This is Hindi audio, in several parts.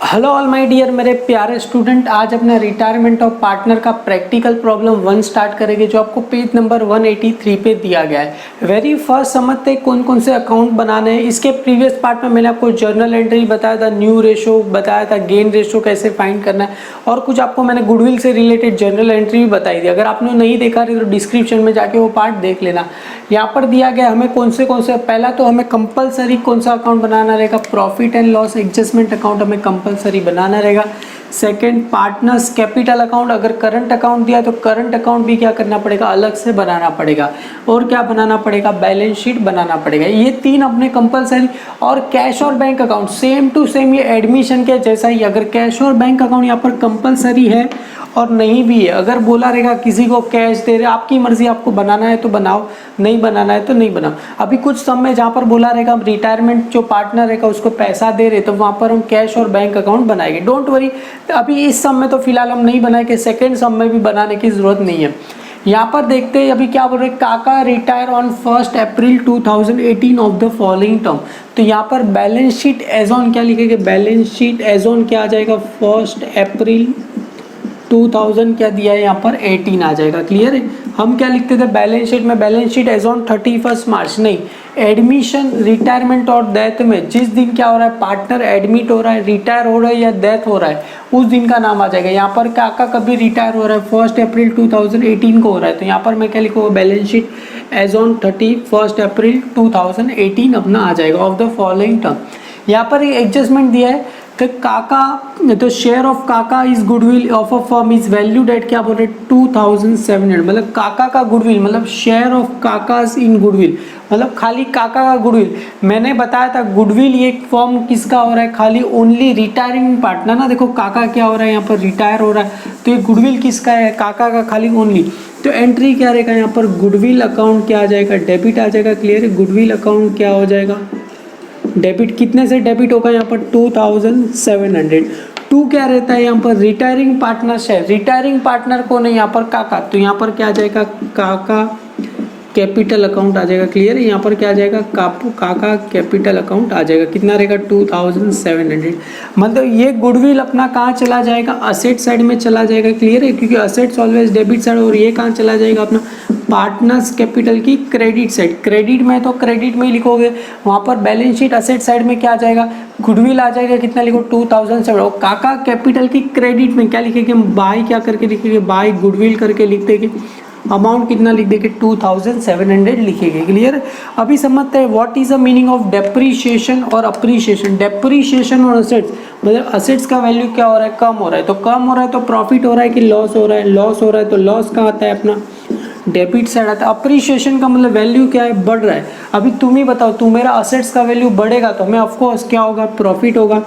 हेलो ऑल माय डियर मेरे प्यारे स्टूडेंट, आज अपना रिटायरमेंट ऑफ पार्टनर का प्रैक्टिकल प्रॉब्लम 1 स्टार्ट करेंगे जो आपको पेज नंबर 183 पे दिया गया है। वेरी फर्स्ट समझते हैं कौन कौन से अकाउंट बनाने हैं। इसके प्रीवियस पार्ट में मैंने आपको जर्नल एंट्री बताया था, न्यू रेशो बताया था, गेन रेशो कैसे फाइंड करना है और कुछ आपको मैंने गुडविल से रिलेटेड जर्नल एंट्री भी बताई थी। अगर आपने नहीं देखा रही तो डिस्क्रिप्शन में जाके वो पार्ट देख लेना। यहाँ पर दिया गया हमें कौन से पहला तो हमें कंपलसरी कौन सा अकाउंट बनाना रहेगा, profit and loss adjustment account हमें कंपलसरी बनाना रहेगा। सेकंड, पार्टनर्स कैपिटल अकाउंट, अगर करंट अकाउंट दिया तो करंट अकाउंट भी क्या करना पड़ेगा, अलग से बनाना पड़ेगा। और क्या बनाना पड़ेगा, बैलेंस शीट बनाना पड़ेगा। ये तीन अपने कंपलसरी। और कैश और bank account same to same, ये एडमिशन के जैसा ही। अगर कैश और बैंक अकाउंट यहाँ पर कंपलसरी है और नहीं भी है, अगर बोला रहेगा किसी को कैश दे रहे, आपकी मर्जी, आपको बनाना है तो बनाओ, नहीं बनाना है तो नहीं बनाओ। अभी कुछ समय जहाँ पर बोला रहेगा रिटायरमेंट जो पार्टनर रहेगा उसको पैसा दे रहे तो वहाँ पर हम कैश और बैंक अकाउंट बनाएंगे। डोंट वरी, अभी इस सम में तो फिलहाल हम नहीं बनाएंगे, सेकेंड सम में भी बनाने की जरूरत नहीं है। यहाँ पर देखते हैं अभी क्या बोल रहे हैं, काका retire on 1 April 2018 of the following term. तो यहाँ पर बैलेंस शीट एज ऑन क्या लिखेंगे, बैलेंस शीट एज ऑन क्या आ जाएगा, 1 अप्रैल 2000 क्या दिया है यहाँ पर 18 आ जाएगा। क्लियर है। हम क्या लिखते थे बैलेंस शीट में, बैलेंस शीट एज ऑन 31 मार्च नहीं, एडमिशन रिटायरमेंट और डेथ में जिस दिन क्या हो रहा है, पार्टनर एडमिट हो रहा है, रिटायर हो रहा है या डेथ हो रहा है, उस दिन का नाम आ जाएगा। यहाँ पर काका कभी रिटायर हो रहा है, 1 अप्रैल 2018 को हो रहा है, तो यहाँ पर मैं क्या लिखूँगा, बैलेंस शीट एज ऑन 31 अप्रैल 2018 अपना आ जाएगा ऑफ द फॉलोइंग टर्म। यहाँ पर एडजस्टमेंट दिया है कि काका, तो शेयर ऑफ काका is goodwill of a firm is valued at क्या बोल रहे 2700, मतलब काका का गुडविल, मतलब share of Kakas in goodwill, मतलब खाली काका का गुडविल। मैंने बताया था गुडविल ये फॉर्म किसका हो रहा है, खाली ओनली रिटायरिंग पार्टनर ना। देखो काका क्या हो रहा है, यहाँ पर रिटायर हो रहा है, तो ये गुडविल किसका है, काका का खाली ओनली। तो एंट्री क्या रहेगा यहाँ पर, गुडविल अकाउंट क्या आ जाएगा, डेबिट आ जाएगा। क्लियर है, गुडविल अकाउंट क्या हो जाएगा, डेबिट। कितने से डेबिट होगा यहाँ पर 2700। टू क्या रहता है यहाँ पर, retiring partner share, retiring partner को नहीं यहाँ पर काका, तो यहाँ पर क्या आ जाएगा, काका कैपिटल अकाउंट आ जाएगा। क्लियर है, यहाँ पर क्या आ जाएगा, काका कैपिटल अकाउंट आ जाएगा। कितना रहेगा 2700। मतलब ये गुडविल अपना कहाँ चला जाएगा, असेट साइड में चला जाएगा। क्लियर है, क्योंकि असेट्स ऑलवेज डेबिट साइड, और ये कहाँ चला जाएगा अपना पार्टनर्स कैपिटल की क्रेडिट साइड। क्रेडिट में तो क्रेडिट में ही लिखोगे, वहाँ पर बैलेंस शीट असेट साइड में क्या आ जाएगा, गुडविल आ जाएगा। कितना लिखो 2700। और काका कैपिटल की क्रेडिट में क्या लिखेंगे, बाय क्या करके लिखेंगे, बाय गुडविल करके लिख देंगे। अमाउंट कितना लिख देंगे 2700 लिखेंगे। क्लियर। अभी समझते हैं what is the meaning of depreciation और अप्रीशिएशन। डेप्रीशिएशन और असेट्स, मतलब असेट्स का वैल्यू क्या हो रहा है, कम हो रहा है, तो कम हो रहा है तो प्रॉफिट हो रहा है कि लॉस हो रहा है, लॉस हो रहा है तो लॉस कहाँ आता है, अपना डेबिट साइड आता है। अप्रीशिएशन का मतलब वैल्यू क्या है, बढ़ रहा है। अभी तुम ही बताओ, तुम मेरा असेट्स का वैल्यू बढ़ेगा तो हमें ऑफकोर्स क्या होगा, प्रॉफिट होगा।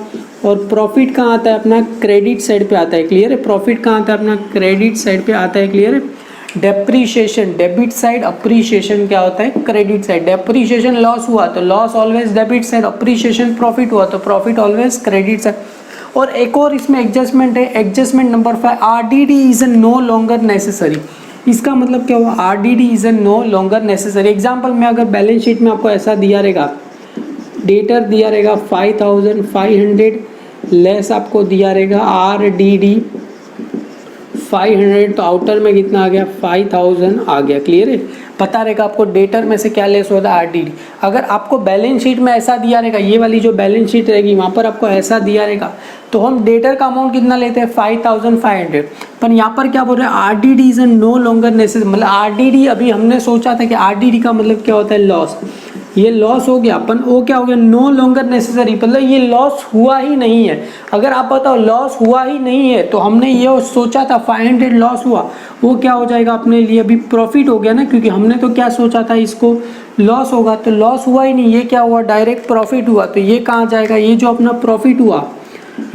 और प्रॉफिट कहाँ आता है, अपना क्रेडिट साइड पे आता है। क्लियर है, प्रॉफिट कहाँ आता है, अपना क्रेडिट साइड पे आता है। क्लियर है। डेप्रीशिएशन डेबिट साइड, अप्रीशिएशन क्या होता है, क्रेडिट साइड। डेप्रीशिएशन लॉस हुआ तो loss always debit side, appreciation profit हुआ तो प्रॉफिट ऑलवेज क्रेडिट साइड। और एक और इसमें एडजस्टमेंट है, adjustment number 5, RDD is no longer necessary. इसका मतलब क्या हुआ, RDD is no longer necessary. Example में अगर बैलेंस शीट में आपको ऐसा दिया रहेगा, डेटर दिया रहेगा 5500 लेस आपको दिया रहेगा आरडीडी 500, तो आउटर में कितना आ गया, 5000 आ गया। क्लियर है, पता रहेगा आपको डेटर में से क्या लेस होता है, आरडीडी। अगर आपको बैलेंस शीट में ऐसा दिया रहेगा, ये वाली जो बैलेंस शीट रहेगी वहाँ पर आपको ऐसा दिया रहेगा, तो हम डेटर का अमाउंट कितना लेते हैं 5500। पर यहाँ पर क्या बोल रहे हैं, RDD is no longer necessary. मतलब आरडीडी, अभी हमने सोचा था कि आरडीडी का मतलब क्या होता है, लॉस। ये लॉस हो गया, अपन वो क्या हो गया, नो लॉन्गर नेसेसरी, मतलब ये लॉस हुआ ही नहीं है। अगर आप बताओ लॉस हुआ ही नहीं है तो हमने ये सोचा था 500 लॉस हुआ, वो क्या हो जाएगा अपने लिए अभी प्रॉफिट हो गया ना, क्योंकि हमने तो क्या सोचा था इसको लॉस होगा, तो लॉस हुआ ही नहीं, ये क्या हुआ, डायरेक्ट प्रॉफिट हुआ। तो ये कहाँ जाएगा, ये जो अपना प्रॉफिट हुआ,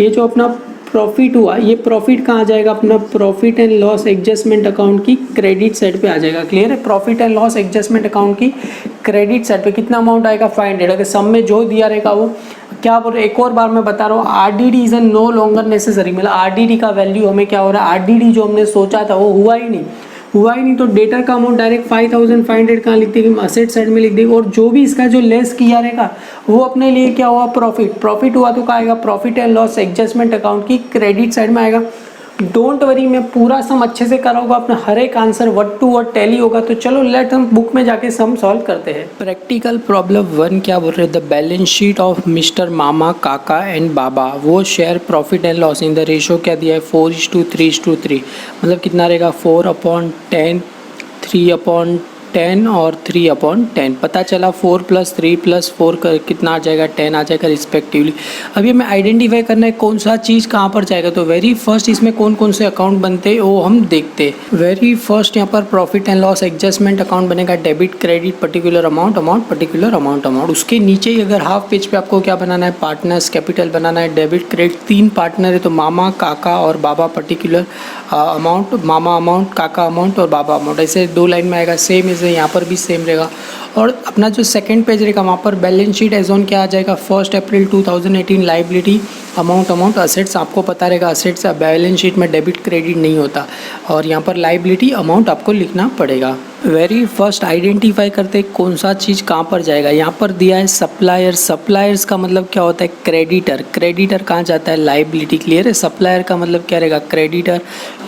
ये जो अपना प्रॉफिट हुआ, ये प्रॉफिट कहाँ जाएगा, अपना profit and loss adjustment account की क्रेडिट साइड पे आ जाएगा। क्लियर है, profit and loss adjustment account की क्रेडिट साइड पे कितना अमाउंट आएगा 500। अगर सम में जो दिया रहेगा वो क्या बोल रहे, एक और बार मैं बता रहा हूँ, RDD is no longer necessary, मतलब आरडीडी का वैल्यू हमें क्या हो रहा है, आरडीडी जो हमने सोचा था वो हुआ ही नहीं, हुआ ही नहीं तो डेटर का अमाउंट डायरेक्ट 5500 कहाँ लिख देंगे, असेट साइड में लिख देंगे, और जो भी इसका जो लेस किया रहेगा वो अपने लिए क्या हुआ, प्रॉफिट हुआ तो कहाँ आएगा, profit and loss adjustment account की क्रेडिट साइड में आएगा। डोंट वरी, मैं पूरा सम अच्छे से कराऊंगा, अपना हर एक answer word to word tally होगा। तो चलो लेट हम बुक में जाके सम सॉल्व करते हैं। प्रैक्टिकल प्रॉब्लम 1 क्या बोल रहे हैं, the balance sheet of mister Mama Kaka and Baba वो share profit and loss in the ratio क्या दिया है 4:3:3, मतलब कितना रहेगा 4/10, 3/10 और 3/10। पता चला 4 + 3 + 4 कितना आ जाएगा, 10 आ जाएगा रिस्पेक्टिवली। अभी हमें आइडेंटिफाई करना है कौन सा चीज़ कहाँ पर जाएगा। तो वेरी फर्स्ट इसमें कौन कौन से अकाउंट बनते हैं वो हम देखते हैं। वेरी फर्स्ट यहाँ पर profit and loss adjustment account बनेगा, debit credit particular amount particular amount. उसके नीचे ही अगर हाफ पेज पे आपको क्या बनाना है, पार्टनर्स कैपिटल बनाना है, डेबिट क्रेडिट 3 पार्टनर है तो मामा काका और बाबा पर्टिकुलर अमाउंट, मामा अमाउंट, काका अमाउंट और बाबा अमाउंट, ऐसे 2 लाइन में आएगा। सेम इसे यहाँ पर भी सेम रहेगा। और अपना जो सेकंड पेज रहेगा वहाँ पर बैलेंस शीट एज ऑन क्या आ जाएगा 1 अप्रैल 2018, लाइबिलिटी अमाउंट असेट्स आपको पता रहेगा, असेट्स बैलेंस शीट में डेबिट क्रेडिट नहीं होता, और यहाँ पर लाइबिलिटी अमाउंट आपको लिखना पड़ेगा। वेरी फर्स्ट आइडेंटिफाई करते कौन सा चीज़ कहाँ पर जाएगा। यहाँ पर दिया है सप्लायर, सप्लायर्स का मतलब क्या होता है क्रेडिटर, क्रेडिटर कहाँ जाता है लाइबिलिटी, क्लियर है। सप्लायर का मतलब क्या रहेगा क्रेडिटर।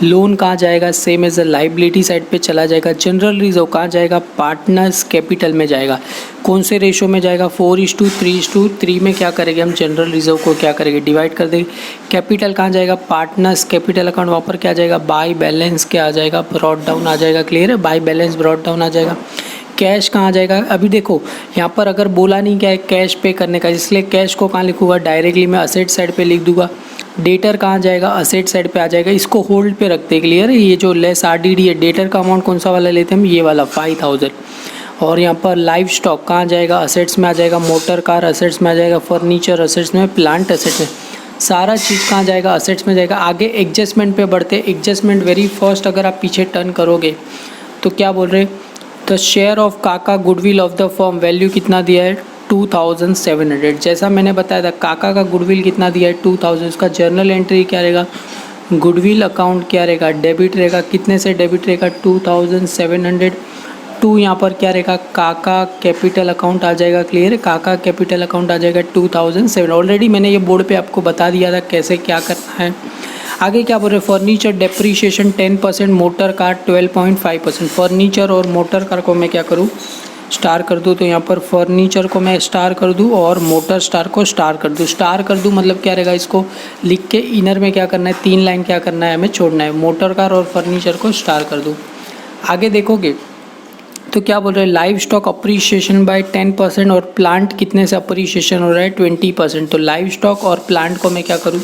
लोन कहाँ जाएगा, same as a liability side पे चला जाएगा। जनरल रिजर्व कहाँ जाएगा, पार्टनर्स कैपिटल में जाएगा। कौन से रेशो में जाएगा 4:3:3 में क्या करेंगे हम, जनरल रिजर्व को क्या करेंगे डिवाइड कर देंगे। कैपिटल कहाँ जाएगा, पार्टनर्स कैपिटल अकाउंट, वहाँ पर क्या जाएगा बाय बैलेंस क्या आ जाएगा, ब्रॉट डाउन आ जाएगा, क्लियर है, बाय बैलेंस ब्रॉट डाउन आ जाएगा। कैश कहाँ जाएगा, अभी देखो यहाँ पर अगर बोला नहीं क्या है कैश पे करने का, इसलिए कैश को कहाँ लिखूंगा डायरेक्टली मैं असेट साइड पे लिख दूंगा। डेटर कहाँ जाएगा, असेट साइड पे आ जाएगा, इसको होल्ड पे रखते हैं, क्लियर है। ये जो लेस RDD है, डेटर का अमाउंट कौन सा वाला लेते हैं हम, ये वाला 5000। और यहाँ पर लाइव स्टॉक कहाँ जाएगा, असेट्स में आ जाएगा, मोटर कार असेट्स में आ जाएगा, फर्नीचर असेट्स में, प्लांट असेट्स में, सारा चीज़ कहाँ जाएगा असेट्स में जाएगा। आगे एडजस्टमेंट पे बढ़ते, एडजस्टमेंट वेरी फर्स्ट अगर आप पीछे टर्न करोगे तो क्या बोल रहे, द शेयर ऑफ काका goodwill of the firm value कितना दिया है 2700। जैसा मैंने बताया था काका का गुडविल कितना दिया है 2000, उसका जर्नल एंट्री क्या रहेगा, गुडविल अकाउंट क्या रहेगा डेबिट रहेगा, कितने से डेबिट रहेगा 2700। टू यहाँ पर क्या रहेगा काका कैपिटल अकाउंट आ जाएगा, क्लियर है, काका कैपिटल अकाउंट आ जाएगा 2007। ऑलरेडी मैंने ये बोर्ड पे आपको बता दिया था कैसे क्या करना है। आगे क्या बोल रहे हैं, furniture depreciation 10%, motor car 12.5%। Furniture और मोटर कार को मैं क्या करूँ स्टार कर दूँ, तो यहाँ पर फर्नीचर को मैं स्टार कर दूँ और मोटर स्टार को स्टार कर दूँ। स्टार कर दूँ मतलब क्या रहेगा, इसको लिख के इनर में क्या करना है 3 लाइन क्या करना है हमें छोड़ना है, मोटर कार और फर्नीचर को स्टार कर दूँ। आगे देखोगे तो क्या बोल रहे हैं, लाइव स्टॉक अप्रिशिएशन बाय 10% और प्लांट कितने से अप्रिशिएशन हो रहा है 20%। तो लाइव स्टॉक और प्लांट को मैं क्या करूँ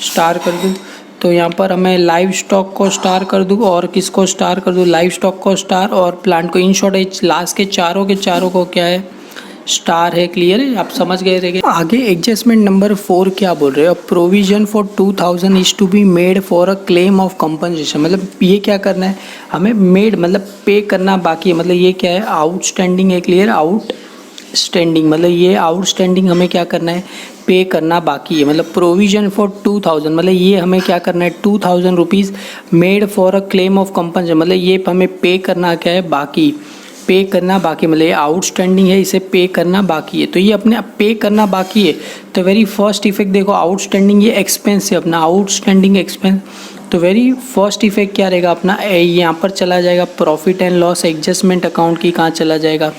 स्टार कर दूँ। तो यहाँ पर हमें लाइव स्टॉक को स्टार कर दूँ और किसको स्टार कर दूँ, लाइव स्टॉक को स्टार और प्लांट को। इन शॉर्ट लास्ट के चारों को क्या है स्टार है, क्लियर है, आप समझ गए रहेंगे। आगे एडजस्टमेंट नंबर 4 क्या बोल रहे हो, provision for 2000 is to be made for a claim of compensation. मतलब ये क्या करना है हमें, मेड मतलब पे करना बाकी है, मतलब ये क्या है आउटस्टैंडिंग है, क्लियर, आउटस्टैंडिंग मतलब ये आउटस्टैंडिंग हमें क्या करना है पे करना बाकी है। मतलब प्रोविजन फॉर 2000 मतलब ये हमें क्या करना है 2000 rupees made for a claim of compensation, मतलब ये हमें पे करना क्या है बाकी, पे करना बाकी, मतलब ये आउटस्टैंडिंग है इसे पे करना बाकी है। तो ये अपने पे करना बाकी है। तो वेरी फर्स्ट इफेक्ट देखो आउटस्टैंडिंग ये एक्सपेंस है अपना, आउटस्टैंडिंग एक्सपेंस। तो वेरी फर्स्ट इफेक्ट क्या रहेगा अपना, यहाँ पर चला जाएगा profit and loss adjustment account की कहाँ चला जाएगा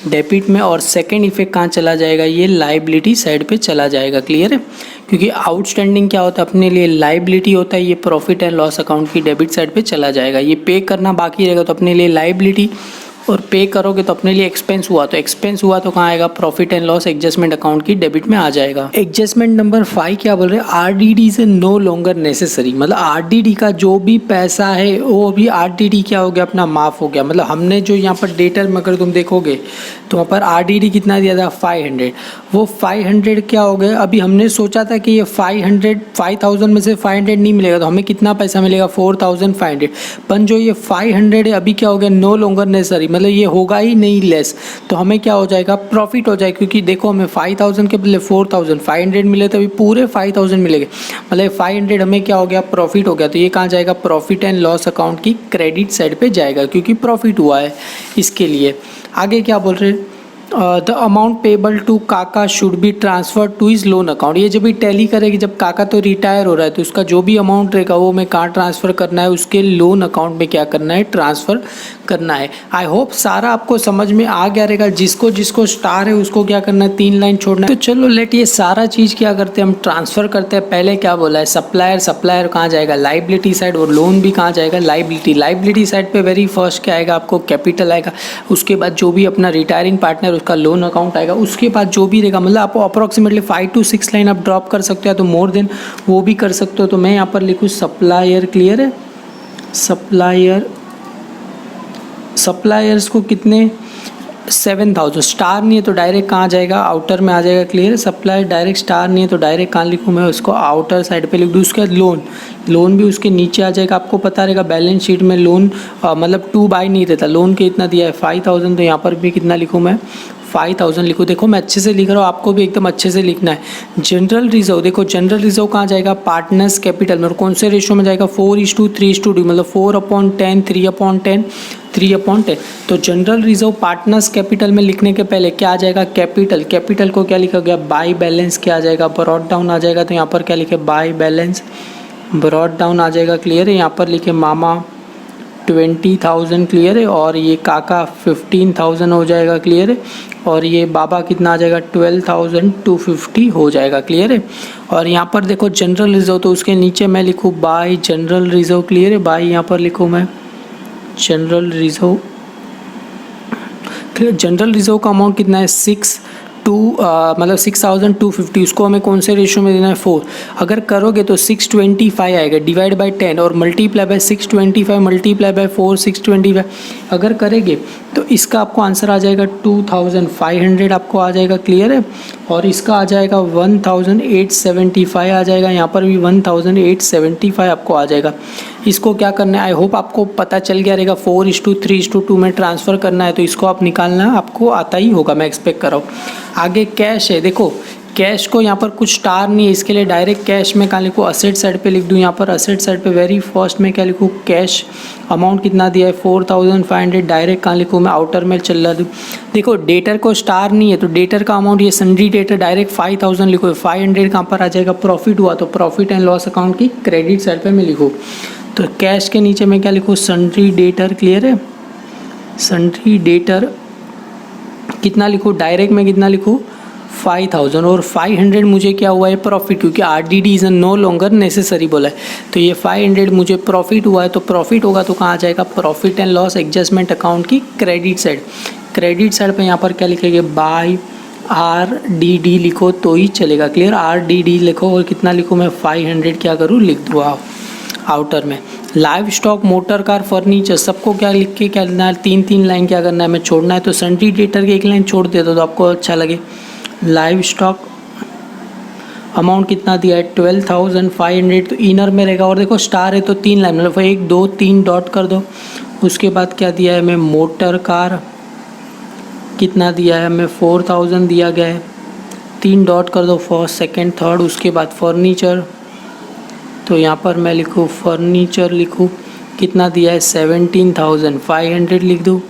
डेबिट में, और सेकंड इफेक्ट कहाँ चला जाएगा ये लाइबिलिटी साइड पे चला जाएगा, क्लियर है। क्योंकि आउटस्टैंडिंग क्या होता है अपने लिए लाइबिलिटी होता है, ये प्रॉफिट एंड लॉस अकाउंट की डेबिट साइड पे चला जाएगा। ये पे करना बाकी रहेगा तो अपने लिए लाइबिलिटी, और पे करोगे तो अपने लिए एक्सपेंस हुआ, तो एक्सपेंस हुआ तो कहाँ आएगा profit and loss adjustment account की डेबिट में आ जाएगा। एडजस्टमेंट नंबर 5 क्या बोल रहे हैं, RDD से नो लॉन्गर नेसेसरी, मतलब RDD का जो भी पैसा है वो अभी RDD क्या हो गया अपना माफ़ हो गया। मतलब हमने जो यहाँ पर डेटर में अगर तुम देखोगे तो वहाँ पर RDD कितना दिया था 500, वो 500 क्या हो गया, अभी हमने सोचा था कि ये 5000 में से 500 नहीं मिलेगा तो हमें कितना पैसा मिलेगा 4500, पर जो ये 500 है अभी क्या हो गया नो लॉन्गर नेसेसरी, मतलब ये होगा ही नहीं लेस, तो हमें क्या हो जाएगा, प्रॉफिट हो जाएगा। क्योंकि देखो हमें 5000 के बदले 4500 मिले, तो अभी पूरे 5000 मिलेंगे, मतलब 500 हमें क्या हो गया, प्रॉफिट हो गया। तो ये कहाँ जाएगा, प्रॉफिट एंड लॉस अकाउंट की क्रेडिट साइड पे जाएगा, क्योंकि प्रॉफिट हुआ है इसके लिए। आगे क्या बोल रहे हैं, the amount payable to Kaka should be transfer to his loan account. ये जब भी टैली करेगी, जब काका तो रिटायर हो रहा है, तो उसका जो भी अमाउंट रहेगा वो हमें कहाँ ट्रांसफ़र करना है, उसके लोन अकाउंट में क्या करना है, ट्रांसफ़र करना है। आई होप सारा आपको समझ में आ गया रहेगा। जिसको जिसको स्टार है उसको क्या करना है, 3 लाइन छोड़ना है। तो चलो लेट ये सारा चीज़ क्या करते हैं, हम ट्रांसफ़र करते हैं। पहले क्या बोला है, सप्लायर कहाँ जाएगा, लाइबिलिटी साइड, और लोन भी कहाँ जाएगा, लाइबिलिटी साइड पे वेरी फर्स्ट क्या आएगा, आपको कैपिटल आएगा। उसके बाद जो भी अपना रिटायरिंग पार्टनर उसका लोन अकाउंट आएगा। उसके बाद जो भी रहेगा, मतलब आपको अप्रॉक्सीमेटली 5 to 6 लाइन आप ड्रॉप कर सकते हो, तो मोर देन वो भी कर सकते हो। तो मैं यहाँ पर लिखूँ सप्लायर, क्लियर है, सप्लायर्स को कितने 7000, स्टार नहीं है तो डायरेक्ट कहाँ जाएगा, आउटर में आ जाएगा, क्लियर है। सप्लायर डायरेक्ट स्टार नहीं है तो डायरेक्ट कहाँ लिखूँ मैं, उसको आउटर साइड पे लिख दूँ। उसके बाद लोन भी उसके नीचे आ जाएगा। आपको पता रहेगा बैलेंस शीट में लोन मतलब 2 बाई नहीं रहता, लोन के इतना दिया है 5000, तो यहाँ पर भी कितना लिखूँ मैं, 5000 लिखो। देखो मैं अच्छे से लिख रहा हूँ, आपको भी एकदम अच्छे से लिखना है। जनरल रिजर्व, देखो जनरल रिजर्व कहाँ जाएगा, पार्टनर्स कैपिटल में, और कौन से रेशो में जाएगा, 4:3:2, मतलब 4/10, 3/10, 3/10। तो जनरल रिजर्व पार्टनर्स कैपिटल में लिखने के पहले क्या आ जाएगा, कैपिटल को क्या लिखा गया, बाय बैलेंस क्या आ जाएगा, ब्रॉट डाउन आ जाएगा। तो यहाँ पर क्या लिखे, बाय बैलेंस ब्रॉट डाउन आ जाएगा, क्लियर है। यहाँ पर लिखे मामा 20,000, क्लियर है, और ये काका 15,000 हो जाएगा, क्लियर है, और ये बाबा कितना आ जाएगा, 12,250 हो जाएगा, क्लियर है। और यहाँ पर देखो जनरल रिजर्व, तो उसके नीचे मैं लिखूँ बाय जनरल रिजर्व, क्लियर है, बाय यहाँ पर लिखूँ मैं general reserve, clear. General reserve का अमाउंट कितना है, 6,250, उसको हमें कौन से रेशियो में देना है, 4। अगर करोगे तो 625 आएगा, डिवाइड बाय 10 और मल्टीप्लाई बाय 625, मल्टीप्लाई बाय 4, 625 अगर करेंगे तो इसका आपको आंसर आ जाएगा 2500 आपको आ जाएगा, क्लियर है। और इसका आ जाएगा 1875 आ जाएगा, यहाँ पर भी 1875 आपको आ जाएगा। इसको क्या करना है, आई होप आपको पता चल गया रहेगा, 4:3:2 में ट्रांसफ़र करना है, तो इसको आप निकालना आपको आता ही होगा, मैं एक्सपेक्ट कर रहा हूँ। आगे कैश है, देखो कैश को यहाँ पर कुछ स्टार नहीं है, इसके लिए डायरेक्ट कैश में कहाँ लिखूँ, असेट साइड पे लिख दूँ। यहाँ पर असेट साइड पे वेरी फर्स्ट में क्या लिखूँ, कैश अमाउंट कितना दिया है 4500, डायरेक्ट कहाँ लिखूँ मैं, आउटर में चला दूँ। देखो डेटर को स्टार नहीं है तो डेटर का अमाउंट, ये सन्ड्री डेटर डायरेक्ट 5000 लिखो, 500 कहाँ पर आ जाएगा, प्रॉफिट हुआ तो प्रॉफिट एंड लॉस अकाउंट की क्रेडिट साइड पर मैं लिखूँ। तो कैश के नीचे मैं क्या लिखूँ, सन्ड्री डेटर, क्लियर है। सन्ड्री डेटर कितना लिखूँ, डायरेक्ट में कितना लिखूँ, 5000, और 500 मुझे क्या हुआ है, प्रॉफिट, क्योंकि RDD is no longer necessary बोला है। तो ये 500 मुझे प्रॉफिट हुआ है, तो प्रॉफिट होगा तो कहाँ आ जाएगा, profit and loss adjustment account की क्रेडिट साइड। क्रेडिट साइड पे यहाँ पर क्या लिखेंगे, बाय RDD लिखो तो ही चलेगा, क्लियर। RDD लिखो, और कितना लिखूँ मैं, 500 क्या करूँ, लिख दूँ आप आउटर में। Live stock, motor car, furniture, सबको क्या लिख के क्या करना है, 3 लाइन क्या करना है, मैं छोड़ना है। तो सन्ड्री डेटर की 1 लाइन छोड़ देता तो आपको अच्छा लगे। लाइव स्टॉक अमाउंट कितना दिया है, 12,500, तो इनर में रहेगा। और देखो स्टार है तो 3 लाइन, मतलब 1 2 3 डॉट कर दो। उसके बाद क्या दिया है हमें, मोटर कार कितना दिया है हमें, 4000 दिया गया है, 3 डॉट कर दो, फर्स्ट सेकंड थर्ड। उसके बाद फर्नीचर, तो यहाँ पर मैं लिखूँ फर्नीचर, लिखूँ कितना दिया है, 17,500 लिख दूँ,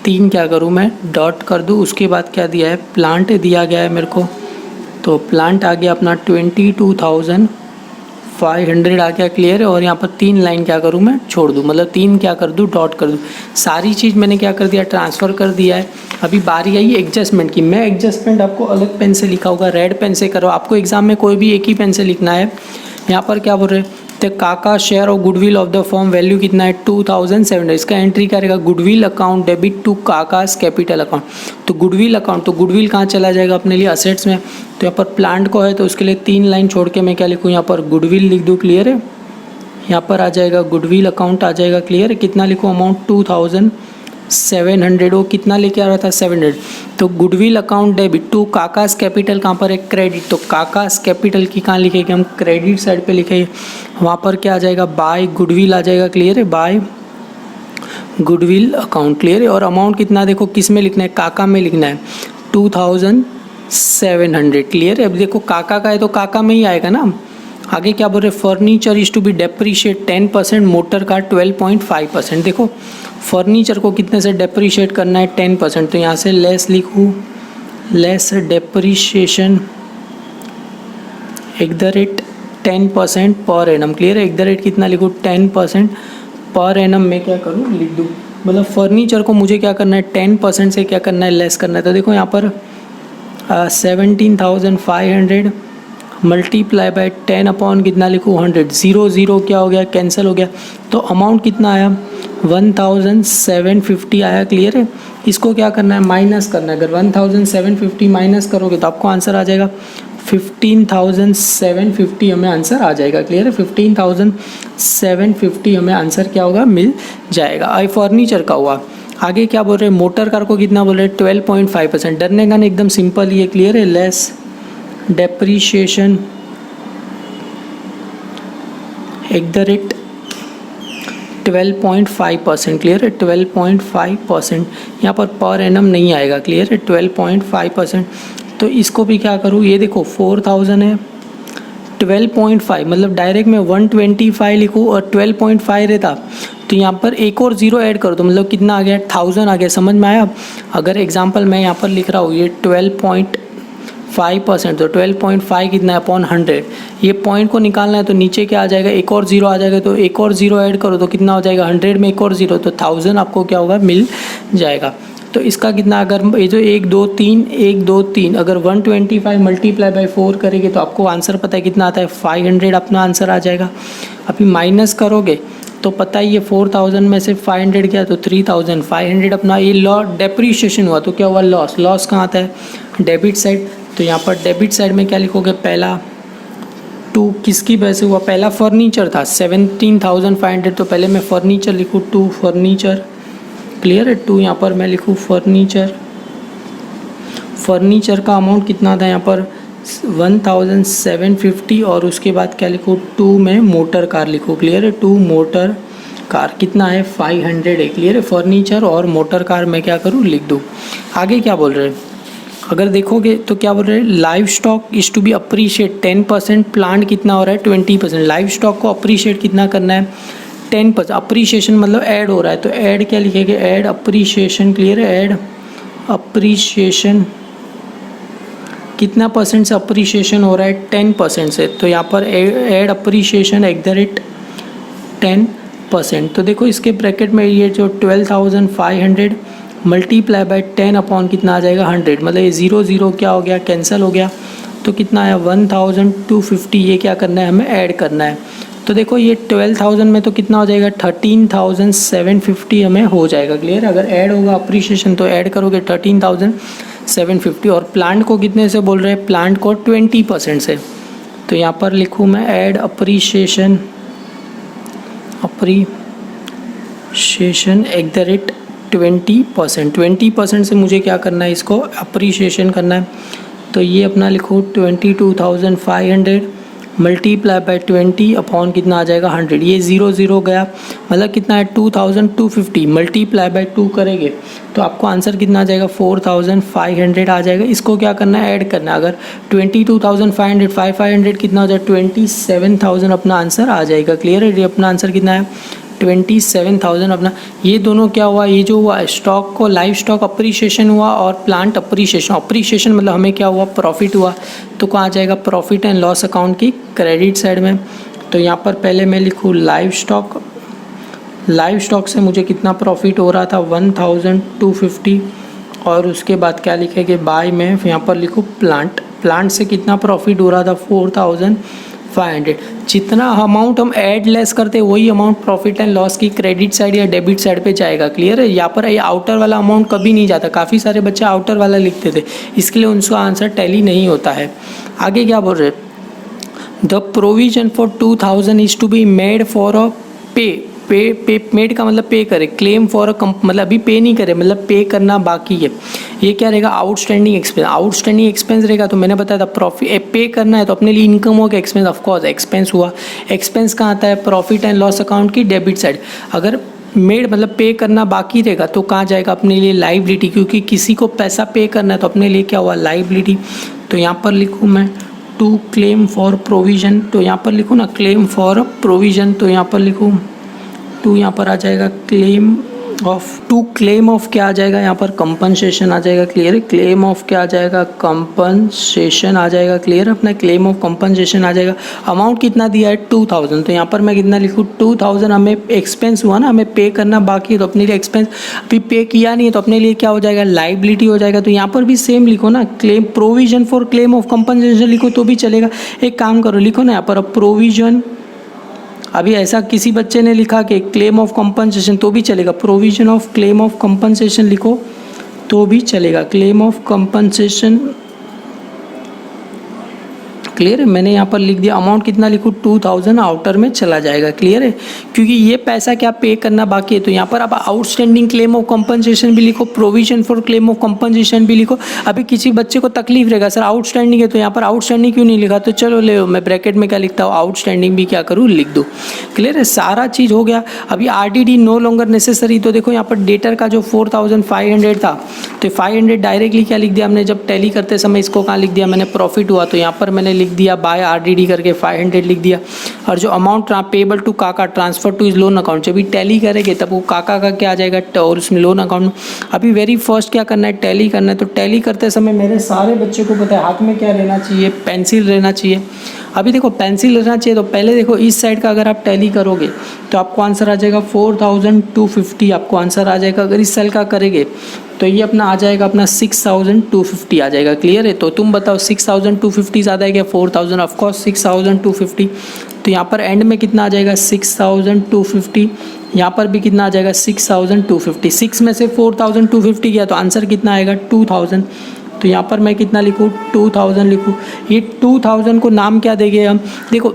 3 क्या करूँ मैं, डॉट कर दूँ। उसके बाद क्या दिया है, प्लांट दिया गया है मेरे को, तो प्लांट आ गया अपना 22,500 आ गया, क्लियर है। और यहाँ पर 3 लाइन क्या करूँ मैं, छोड़ दूँ, मतलब 3 क्या कर दूँ, डॉट कर दूँ। सारी चीज़ मैंने क्या कर दिया, ट्रांसफ़र कर दिया है। अभी बारी आई एडजस्टमेंट की। मैं एडजस्टमेंट आपको अलग पेन से लिखा होगा, रेड पेन से करो, आपको एग्जाम में कोई भी एक ही पेन से लिखना है। यहाँ पर क्या बोल रहे हैं, तो काका शेयर और goodwill of the firm value कितना है, 2700। इसका एंट्री करेगा goodwill account debit to Kaka's capital account. तो गुडविल अकाउंट, तो गुडविल कहाँ चला जाएगा अपने लिए, असेट्स में। तो यहाँ पर प्लांट को है तो उसके लिए 3 लाइन छोड़ के मैं क्या लिखूँ, यहाँ पर गुडविल लिख दूँ, क्लियर है। यहाँ पर आ जाएगा गुडविल अकाउंट आ जाएगा, क्लियर है। कितना लिखूँ, अमाउंट 2700, वो कितना लेके आ रहा था, 700। तो goodwill account debit to Kaka's capital कहाँ पर है, क्रेडिट। तो काकास कैपिटल की कहाँ लिखेंगे हम, क्रेडिट साइड पे लिखेंगे। वहाँ पर क्या आ जाएगा, बाय गुडविल आ जाएगा, क्लियर है। बाय गुडविल अकाउंट, क्लियर है। और अमाउंट कितना देखो किस में लिखना है, काका में लिखना है 2700, क्लियर है। अब देखो काका का है तो काका में ही आएगा ना। आगे क्या बोल रहे, furniture is to be depreciate 10%, motor car 12.5%। देखो फर्नीचर को कितने से डेप्रीशिएट करना है 10%, तो यहाँ से लेस लिखूँ, less depreciation @10% per annum, clear है। कितना लिखूँ 10% पर एनम में क्या करूँ लिख दूँ, मतलब फर्नीचर को मुझे क्या करना है 10% से क्या करना है लेस करना है। तो देखो यहाँ पर 17,500 मल्टीप्लाई बाय 10 अपॉन कितना लिखूँ 100, 0 क्या हो गया कैंसिल हो गया, तो अमाउंट कितना आया 1750 आया, क्लियर है। इसको क्या करना है माइनस करना है, अगर 1750 माइनस करोगे तो आपको आंसर आ जाएगा 15,750 हमें आंसर आ जाएगा, क्लियर है। 15,750 हमें आंसर क्या होगा मिल जाएगा। आई फर्नीचर का हुआ। आगे क्या बोल रहे हैं, मोटर कार को कितना बोल रहे हैं 12.5%। डरने का नहीं, एकदम सिंपल ही है, क्लियर है। लेस डेप्रीशिएशन @12.5%, क्लियर है। 12.5%, यहाँ पर एनम नहीं आएगा, क्लियर है। 12.5%, तो इसको भी क्या करूँ, ये देखो 4000 है, 12.5 मतलब डायरेक्ट मैं 125 लिखूँ और 12.5 रहता तो यहाँ पर एक और जीरो ऐड कर दो, मतलब कितना आ गया 1000 आ गया, समझ में आया। अगर एग्जांपल मैं यहाँ पर लिख रहा हूँ ये 12.5%, तो 12.5 कितना है अपॉन 100, ये पॉइंट को निकालना है तो नीचे क्या आ जाएगा एक और जीरो आ जाएगा, तो एक और जीरो ऐड करो तो कितना हो जाएगा 100 में एक और जीरो, तो 1000 आपको क्या होगा मिल जाएगा। तो इसका कितना, अगर ये जो 1 2 3 अगर 125 मल्टीप्लाई बाय 4 करेंगे तो आपको आंसर पता है कितना आता है 500 अपना आंसर आ जाएगा। अभी माइनस करोगे तो पता ही है 4000 में से 500 गया तो 3500 अपना ये डेप्रीशिएशन हुआ, तो क्या हुआ लॉस कहाँ आता है डेबिट साइड। तो यहाँ पर डेबिट साइड में क्या लिखोगे, पहला 2 किसकी वजह से हुआ, पहला फर्नीचर था 17,500, तो पहले मैं फर्नीचर लिखूँ 2 फर्नीचर, क्लियर है। 2 यहाँ पर मैं लिखूँ फर्नीचर का अमाउंट कितना था यहाँ पर 1750, और उसके बाद क्या लिखूँ 2 में मोटर कार लिखूँ, क्लियर है। 2 मोटर कार कितना है 500 है, क्लियर है। फर्नीचर और मोटर कार मैं क्या करूँ लिख दूँ। आगे क्या बोल रहे हैं, अगर देखोगे तो क्या बोल रहे हैं, live stock is to be appreciate 10%, plant कितना हो रहा है 20%। लाइव स्टॉक को अप्रीशिएट कितना करना है 10%, अप्रीशिएशन मतलब ऐड हो रहा है, तो ऐड क्या लिखेंगे ऐड अप्रीशिएशन, क्लियर है। ऐड अप्रीशिएशन कितना परसेंट से अप्रीशिएशन हो रहा है 10% से, तो यहाँ पर ऐड अप्रीशिएशन @10%। तो देखो इसके ब्रैकेट में ये जो 12,500 मल्टीप्लाई बाय 10 अपॉन कितना आ जाएगा 100, मतलब ये 0 क्या हो गया कैंसिल हो गया, तो कितना आया 1250, ये क्या करना है हमें ऐड करना है। तो देखो ये 12,000 में तो कितना हो जाएगा 13,750 हमें हो जाएगा, क्लियर। अगर ऐड होगा अप्रीशिएशन तो ऐड करोगे 13,750, और प्लांट को कितने से बोल रहे हैं, प्लांट को 20% से, तो यहाँ पर लिखूँ मैं ऐड अप्रीशिएशन @20%। 20% से मुझे क्या करना है इसको अप्रीशिएशन करना है, तो ये अपना लिखो 22,500 मल्टीप्लाई बाय 20 अपॉन कितना आ जाएगा 100, ये 0 गया, मतलब कितना है 2250 मल्टीप्लाई बाय 2 करेंगे तो आपको आंसर कितना आ जाएगा 4,500 आ जाएगा। इसको क्या करना है ऐड करना है, अगर 22,500 500 कितना हो जाएगा 27,000 अपना आंसर आ जाएगा, क्लियर है। ये अपना आंसर कितना है 27,000 अपना। ये दोनों क्या हुआ, ये जो हुआ स्टॉक को लाइव स्टॉक अप्रीशिएशन हुआ और प्लांट अप्रीशिएशन मतलब हमें क्या हुआ प्रॉफिट हुआ, तो कहाँ आ जाएगा प्रॉफिट एंड लॉस अकाउंट की क्रेडिट साइड में। तो यहाँ पर पहले मैं लिखूँ लाइव स्टॉक से मुझे कितना प्रॉफिट हो रहा था 1,250, और उसके बाद क्या लिखेंगे बाय में यहाँ पर लिखूँ प्लांट से कितना प्रॉफिट हो रहा था 4,500। जितना अमाउंट हम ऐड लेस करते हैं वही अमाउंट प्रॉफिट एंड लॉस की क्रेडिट साइड या डेबिट साइड पे जाएगा, क्लियर है। यहाँ पर ये आउटर वाला अमाउंट कभी नहीं जाता, काफ़ी सारे बच्चे आउटर वाला लिखते थे, इसके लिए उनका आंसर टैली नहीं होता है। आगे क्या बोल रहे, the provision for 2,000 is to be made for a pay made का मतलब पे करे, क्लेम फॉर अ मतलब अभी पे नहीं करे, मतलब पे करना बाकी है। ये क्या रहेगा आउटस्टैंडिंग एक्सपेंस रहेगा। तो मैंने बताया था प्रॉफिट पे करना है तो अपने लिए इनकम हो गया, एक्सपेंस ऑफकोर्स एक्सपेंस हुआ। एक्सपेंस कहाँ आता है प्रॉफिट एंड लॉस अकाउंट की डेबिट साइड। अगर मेड मतलब पे करना बाकी रहेगा तो कहाँ जाएगा अपने लिए लाइबिलिटी, क्योंकि किसी को पैसा पे करना है तो अपने लिए क्या हुआ लाइबिलिटी। तो यहाँ पर लिखूँ मैं टू क्लेम फॉर प्रोविज़न, तो यहाँ पर लिखूँ ना क्लेम फॉर प्रोविज़न, तो यहाँ पर लिखूँ टू, यहाँ पर आ जाएगा claim of, to claim of क्या आ जाएगा यहाँ पर कंपनसेशन आ जाएगा। क्लियर है, क्लेम ऑफ क्या आ जाएगा कंपनसेशन आ जाएगा। क्लियर है, अपना क्लेम ऑफ कंपनसेशन आ जाएगा। अमाउंट कितना दिया है 2000, तो यहाँ पर मैं कितना लिखूँ 2000, हमें एक्सपेंस हुआ ना, हमें पे करना बाकी है तो अपने लिए एक्सपेंस अभी पे किया नहीं है तो अपने लिए क्या हो जाएगा लाइबिलिटी हो जाएगा। तो यहाँ पर भी सेम लिखो ना, claim provision for claim of compensation लिखो तो भी चलेगा। एक काम करो लिखो ना यहाँ पर प्रोविजन, अभी ऐसा किसी बच्चे ने लिखा कि क्लेम ऑफ कंपनसेशन तो भी चलेगा, provision of claim of compensation लिखो तो भी चलेगा। क्लेम ऑफ कंपनसेशन क्लियर है, मैंने यहाँ पर लिख दिया। अमाउंट कितना लिखूँ 2000 आउटर में चला जाएगा। क्लियर है, क्योंकि ये पैसा क्या पे करना बाकी है। तो यहाँ पर आप आउटस्टैंडिंग क्लेम ऑफ कंपनसेशन भी लिखो, provision for claim of compensation भी लिखो। अभी किसी बच्चे को तकलीफ रहेगा सर आउटस्टैंडिंग है तो यहाँ पर आउटस्टैंडिंग क्यों नहीं लिखा, तो चलो ले मैं ब्रैकेट में क्या लिखता हूँ आउटस्टैंडिंग भी क्या करूँ लिख दो। क्लियर है, सारा चीज़ हो गया। अभी RDD नो लॉन्गर नेसेसरी, तो देखो यहाँ पर डेटर का जो 4500 था तो 500 डायरेक्टली क्या लिख दिया हमने, जब टैली करते समय इसको कहाँ लिख दिया मैंने प्रॉफिट हुआ तो यहाँ पर मैंने लिख दिया बाय RDD करके 500 लिख दिया। और जो अमाउंट पेबल टू काका transfer two is loan account, जब भी टैली करेंगे तब वो काका का क्या आ जाएगा और उसमें लोन अकाउंट में। अभी वेरी फर्स्ट क्या करना है टैली करना है, तो टैली करते समय मेरे सारे बच्चे को पता है हाथ में क्या रहना चाहिए पेंसिल रहना चाहिए। अभी देखो पेंसिल रहना चाहिए तो पहले देखो इस साइड का अगर आप टैली करोगे तो आपको आंसर आ जाएगा 4250 आपको आंसर आ जाएगा। अगर इस साइड का करेंगे तो ये अपना आ जाएगा अपना 6250 आ जाएगा। क्लियर है, तो तुम बताओ 6250 ज़्यादा है क्या 4000, ऑफकोर्स 6250। तो यहाँ पर एंड में कितना आ जाएगा 6250, यहाँ पर भी कितना आ जाएगा 6250। 6 में से 4250 गया तो आंसर कितना आएगा 2000। तो यहाँ पर मैं कितना लिखूँ 2000 लिखूँ। ये 2000 को नाम क्या देंगे हम, देखो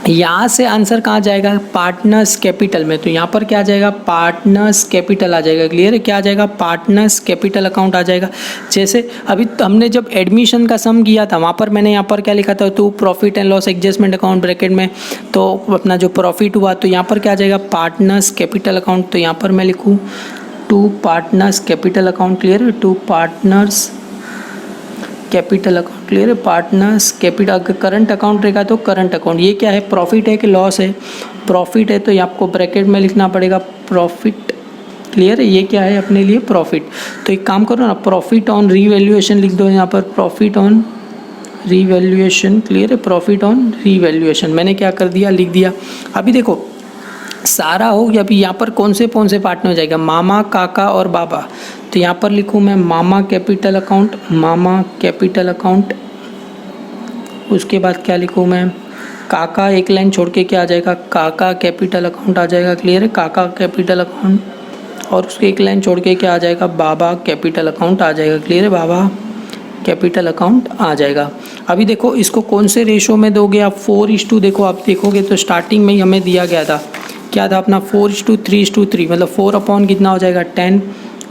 यहाँ से आंसर कहाँ जाएगा पार्टनर्स कैपिटल में, तो यहाँ पर क्या आ जाएगा पार्टनर्स कैपिटल आ जाएगा। क्लियर है, क्या आ जाएगा पार्टनर्स कैपिटल अकाउंट आ जाएगा। जैसे अभी हमने जब एडमिशन का सम किया था वहाँ पर मैंने यहाँ पर क्या लिखा था तो profit and loss adjustment account bracket में, तो अपना जो प्रॉफिट हुआ तो यहाँ पर क्या आ जाएगा पार्टनर्स कैपिटल अकाउंट। तो यहाँ पर मैं लिखूँ to partners capital account. Clear है, to partners capital account. Clear है, पार्टनर्स कैपिटल। करंट अकाउंट रहेगा तो करंट अकाउंट। ये क्या है प्रॉफिट है कि लॉस है, प्रॉफिट है तो ये आपको ब्रैकेट में लिखना पड़ेगा प्रॉफिट। क्लियर है, ये क्या है अपने लिए प्रॉफिट। तो एक काम करो ना प्रॉफिट ऑन रीवैल्यूएशन लिख दो यहाँ पर प्रॉफिट ऑन रीवैल्यूएशन। क्लियर है, प्रॉफिट ऑन रीवैल्यूएशन मैंने क्या कर दिया लिख दिया। अभी देखो सारा हो गया। अभी यहाँ पर कौन से पार्ट में हो जाएगा मामा काका और बाबा, तो यहाँ पर लिखूँ मैं मामा कैपिटल अकाउंट, मामा कैपिटल अकाउंट। उसके बाद क्या लिखूँ मैं काका, एक लाइन छोड़ के क्या आ जाएगा काका कैपिटल अकाउंट आ जाएगा। क्लियर है, काका कैपिटल अकाउंट। और उसके एक लाइन छोड़ के क्या आ जाएगा बाबा कैपिटल अकाउंट आ जाएगा। क्लियर है, बाबा कैपिटल अकाउंट आ जाएगा। अभी देखो इसको कौन से रेशो में दोगे आप 4:2। देखो आप देखोगे तो स्टार्टिंग में ही हमें दिया गया था क्या था अपना 4:3:3, मतलब 4 अपॉन कितना हो जाएगा 10।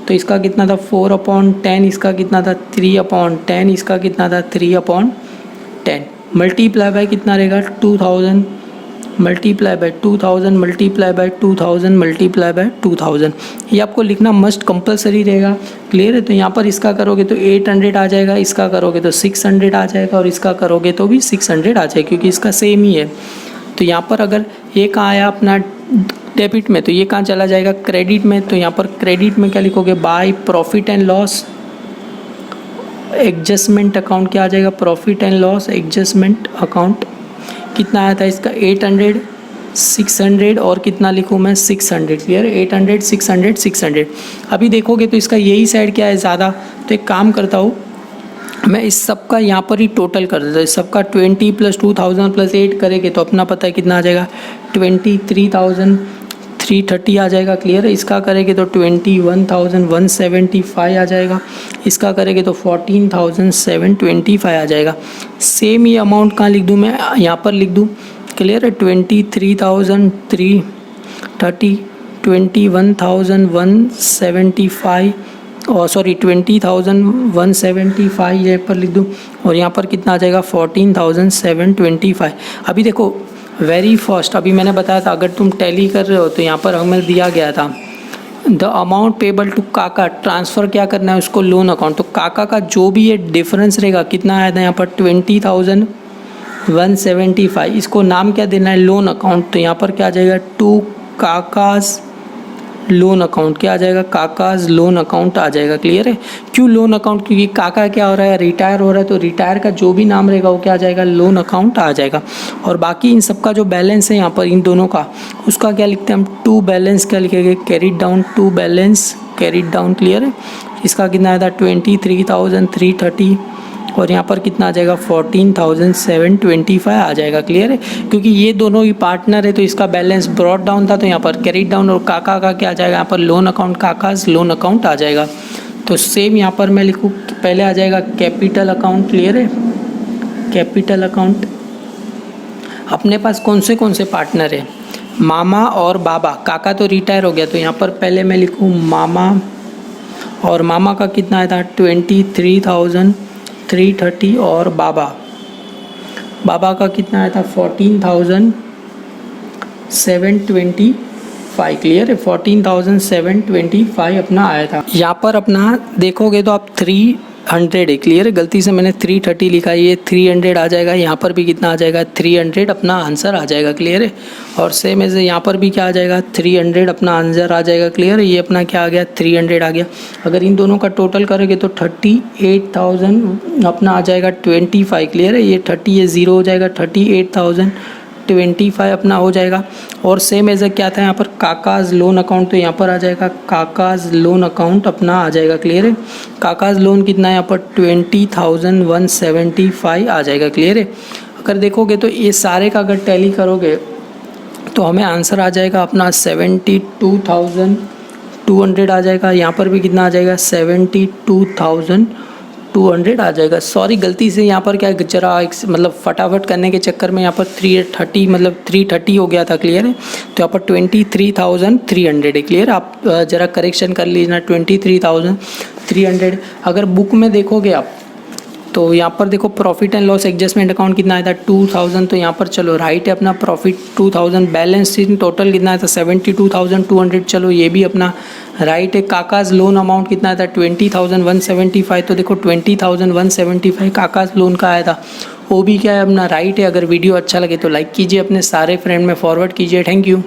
तो इसका कितना था 4/10, इसका कितना था 3/10, इसका कितना था 3/10। मल्टीप्लाई बाय कितना रहेगा 2000 multiply by 2000 multiply by 2000 multiply by 2000। ये आपको लिखना मस्ट कंपलसरी रहेगा। क्लियर है, तो यहाँ पर इसका करोगे तो 800 आ जाएगा, इसका करोगे तो 600 आ जाएगा और इसका करोगे तो भी 600 आ जाएगा क्योंकि इसका सेम ही है। तो यहाँ पर अगर ये कहाँ आया अपना डेबिट में तो ये कहाँ चला जाएगा क्रेडिट में। तो यहाँ पर क्रेडिट में क्या लिखोगे by profit and loss adjustment account. क्या आ जाएगा profit and loss adjustment account. कितना आया था इसका 800 600 और कितना लिखूँ मैं 600। क्लियर, 800 600 600। अभी देखोगे तो इसका यही साइड क्या है ज़्यादा, तो एक काम करता हूँ मैं इस सब का यहाँ पर ही टोटल कर देता हूँ। इस सब का 20 + 2000 + 8 करेंगे तो अपना पता है कितना आ जाएगा 23,330 आ जाएगा। क्लियर है, इसका करेंगे तो 21,175 आ जाएगा, इसका करेंगे तो 14,725 आ जाएगा। सेम ये अमाउंट कहाँ लिख दूँ मैं यहाँ पर लिख दूँ। क्लियर है, 23,330 21,175 और सॉरी 20,175 यहाँ पर लिख दूँ और यहाँ पर कितना आ जाएगा 14,725। अभी देखो वेरी फर्स्ट अभी मैंने बताया था, अगर तुम टैली कर रहे हो तो यहाँ पर हमें दिया गया था द अमाउंट पेबल टू काका, ट्रांसफ़र क्या करना है उसको लोन अकाउंट। तो काका का जो भी ये डिफरेंस रहेगा, कितना आया था यहाँ पर 20,175, इसको नाम क्या देना है, लोन अकाउंट। तो यहाँ पर क्या आ जाएगा, टू काकाज लोन अकाउंट, क्या आ जाएगा, काकाज लोन अकाउंट आ जाएगा। क्लियर है। क्यों लोन अकाउंट, क्योंकि काका क्या हो रहा है, रिटायर हो रहा है, तो रिटायर का जो भी नाम रहेगा वो क्या आ जाएगा, लोन अकाउंट आ जाएगा। और बाकी इन सब का जो बैलेंस है यहाँ पर इन दोनों का, उसका क्या लिखते हैं हम, टू बैलेंस क्या लिखेंगे, carried down, to balance carried down. Clear है। इसका कितना आया था 23,330, और यहाँ पर कितना आ जाएगा 14,725 आ जाएगा। क्लियर है। क्योंकि ये दोनों ही पार्टनर है तो इसका बैलेंस ब्रॉट डाउन था, तो यहाँ पर कैरिड डाउन, और काका का क्या आ जाएगा यहाँ पर लोन अकाउंट, काकाज लोन अकाउंट आ जाएगा। तो सेम यहाँ पर मैं लिखूँ, पहले आ जाएगा कैपिटल अकाउंट। क्लियर है। कैपिटल अकाउंट, अपने पास कौन से पार्टनर है, मामा और बाबा। काका तो रिटायर हो गया, तो यहाँ पर पहले मैं लिखूँ मामा, और मामा का कितना आया था 23,330, और बाबा का कितना आया था 14,725। क्लियर है। 14,725 अपना आया था। यहाँ पर अपना देखोगे तो आप 300 है। क्लियर है। गलती से मैंने 330 लिखा, ये 300 आ जाएगा। यहाँ पर भी कितना आ जाएगा 300 अपना आंसर आ जाएगा। क्लियर है। और सेम ऐसे यहाँ पर भी क्या आ जाएगा 300 अपना आंसर आ जाएगा। क्लियर है। ये अपना क्या आ गया 300 आ गया। अगर इन दोनों का टोटल करोगे तो 38,000 अपना आ जाएगा 25। क्लियर है। ये 30 ये 0 हो जाएगा, 38,025 अपना हो जाएगा। और सेम ऐसा क्या था यहाँ पर काकाज लोन अकाउंट, तो यहाँ पर आ जाएगा काकाज लोन अकाउंट अपना आ जाएगा। क्लियर है। काकाज लोन कितना है यहाँ पर 20,175 आ जाएगा। क्लियर है। अगर देखोगे तो ये सारे का अगर टैली करोगे तो हमें आंसर आ जाएगा अपना 72,200 आ जाएगा। यहाँ पर भी कितना आ जाएगा 72,200 आ जाएगा। सॉरी गलती से यहाँ पर क्या जरा मतलब फटाफट करने के चक्कर में यहाँ पर 330 मतलब 330 हो गया था। क्लियर है। तो यहाँ पर 23,300 है। क्लियर। आप जरा करेक्शन कर लीजिए ना, 23,300। अगर बुक में देखोगे आप तो यहाँ पर देखो profit and loss adjustment account कितना आया था 2,000, तो यहाँ पर चलो राइट है अपना प्रॉफिट 2,000। बैलेंस शीट टोटल कितना आया था 72,200, चलो ये भी अपना राइट है। काकाज लोन अमाउंट कितना आया था 20,175, तो देखो 20,175 काकाज लोन का आया था, वो भी क्या है अपना राइट है। अगर वीडियो अच्छा लगे तो लाइक कीजिए, अपने सारे फ्रेंड में फॉरवर्ड कीजिए। Thank you.